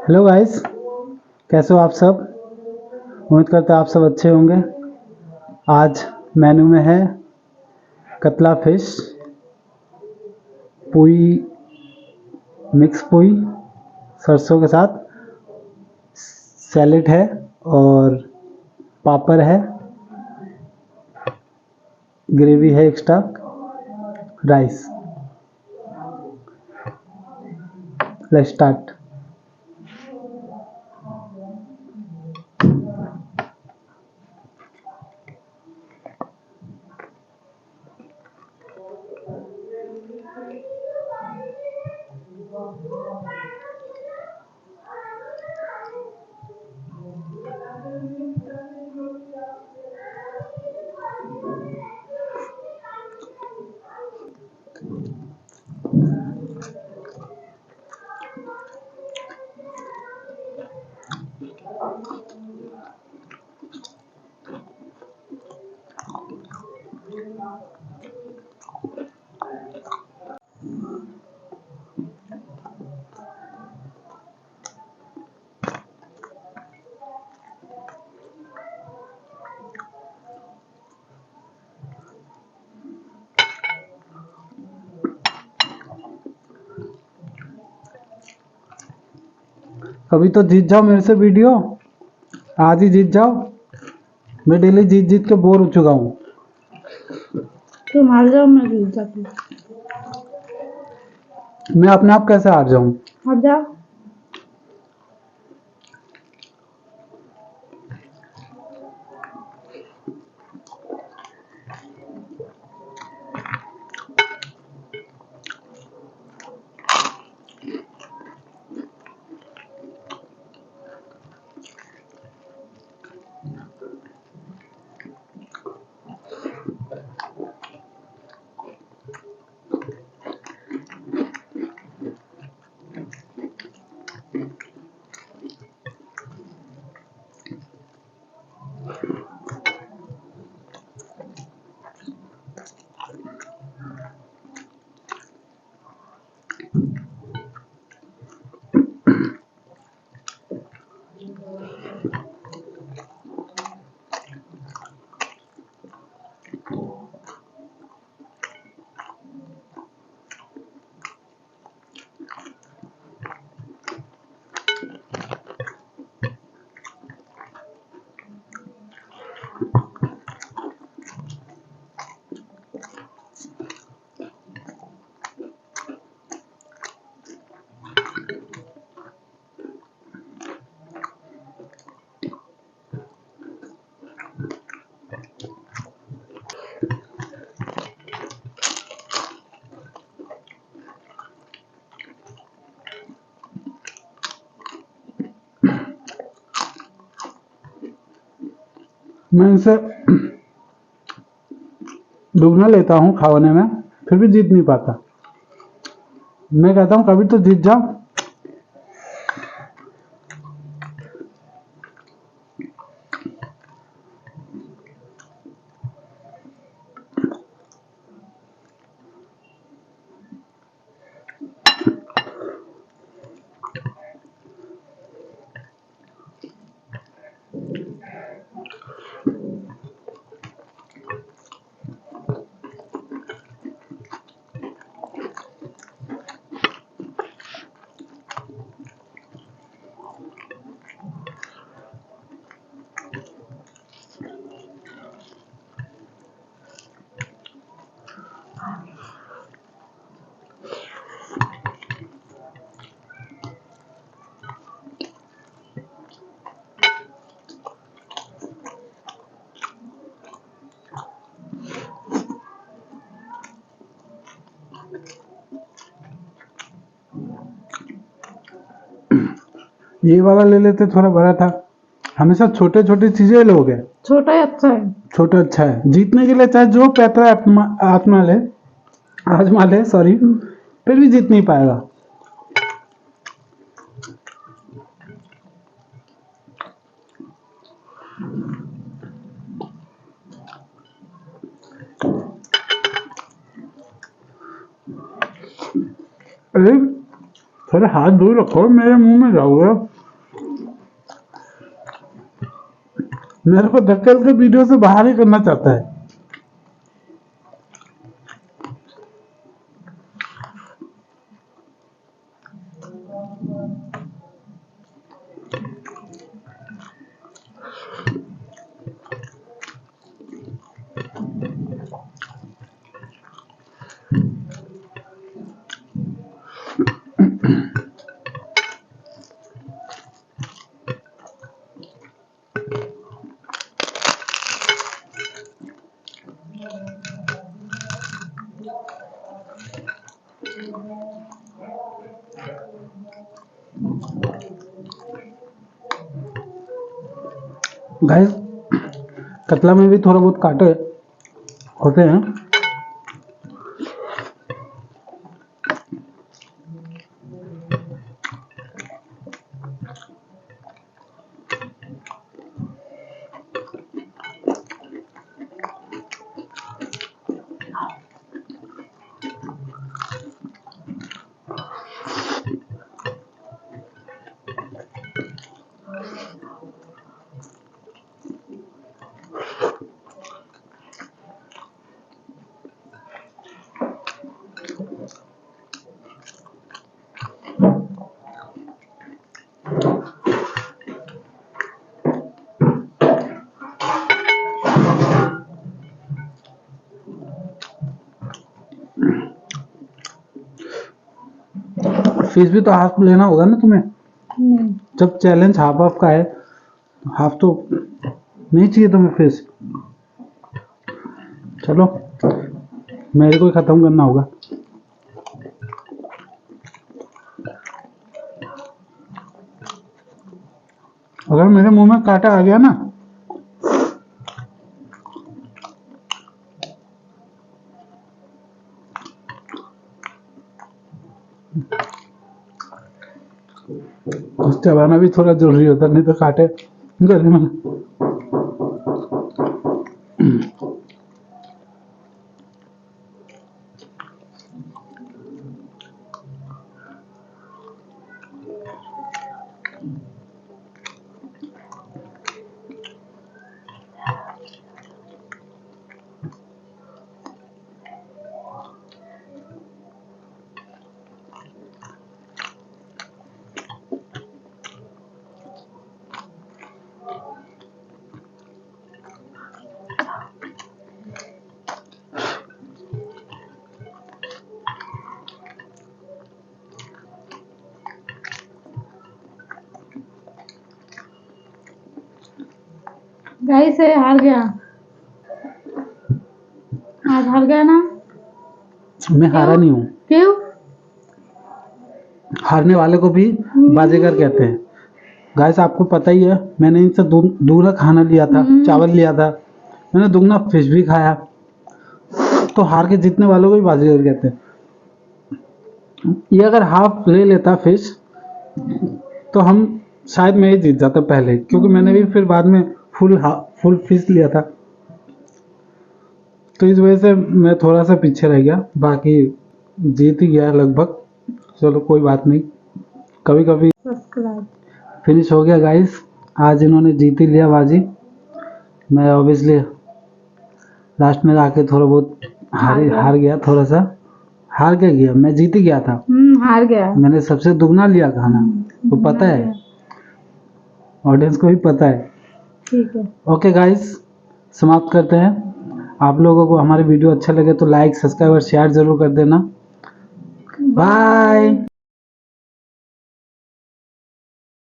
Hello guys, कैसे हो आप सब। उम्मीद करते हैं आप सब अच्छे होंगे। आज मेन्यू में है कतला फिश, पुई, मिक्स पुई सरसों के साथ, सैलेड है और पापड़ है, ग्रेवी है एक्स्ट्रा, राइस। Let's start. कभी तो जीत जाओ मेरे से वीडियो, आज ही जीत जाओ। मैं डेली जीत जीत के बोर हो चुका हूँ। तुम हार जाओ, मैं जीत जाती हूँ। मैं अपने आप कैसे हार जाऊँ। हार जाओ। मैं इनसे दुगना लेता हूँ खाने में, फिर भी जीत नहीं पाता। मैं कहता हूँ कभी तो जीत जाओ। ये वाला ले लेते, थोड़ा बड़ा था। हमेशा छोटे छोटे चीजें लोगे। छोटा ही अच्छा है। छोटा अच्छा है। जीतने के लिए चाहे जो पैतरा आत्मा ले, आजमा ले, सॉरी, फिर भी जीत नहीं पाएगा। अरे थोड़ा हाथ दूर रखो, मेरे मुंह में जाओगे। मेरे को धक्कल के वीडियो से बाहर ही करना चाहता है। गाइस, कतला में भी थोड़ा बहुत कांटे होते हैं। फिश भी तो हाफ लेना होगा ना तुम्हें। जब चैलेंज हाफ हाफ का है, हाफ तो नहीं चाहिए तुम्हें फिश। चलो, मेरे को ही खत्म करना होगा। अगर मेरे मुंह में कांटा आ गया ना, कुछ चबाना भी थोड़ा जरूरी होता है, नहीं तो कांटे गले में। गाइस ये हार गया। आज हार गया ना? मैं हारा नहीं हूँ। क्यों? हारने वाले को भी बाजीगर कहते हैं। गाइस, आपको पता ही है, मैंने इनसे दूसरा खाना लिया था, चावल लिया था, मैंने दुगना फिश भी खाया। तो हार के जीतने वालों को भी बाजीगर कहते हैं। ये अगर हाफ ले लेता फिश तो हम शायद मैं ही जीत जाता पहले, क्योंकि मैंने भी फिर बाद में फुल फिश लिया था। तो इस वजह से मैं थोड़ा सा पीछे रह गया, बाकी जीत ही गया लगभग। चलो कोई बात नहीं, कभी कभी फिनिश हो गया। गाइस, आज इन्होंने जीत ही लिया बाजी। मैं ऑब्वियसली लास्ट में आके थोड़ा बहुत हार गया। थोड़ा सा हार के गया, मैं जीत ही गया था। हार गया। मैंने सबसे दुगना लिया खाना, वो पता है, ऑडियंस को भी पता है। ठीक है। ओके गाइस, समाप्त करते हैं। आप लोगों को हमारे वीडियो अच्छा लगे तो लाइक, सब्सक्राइब और शेयर जरूर कर देना। बाय।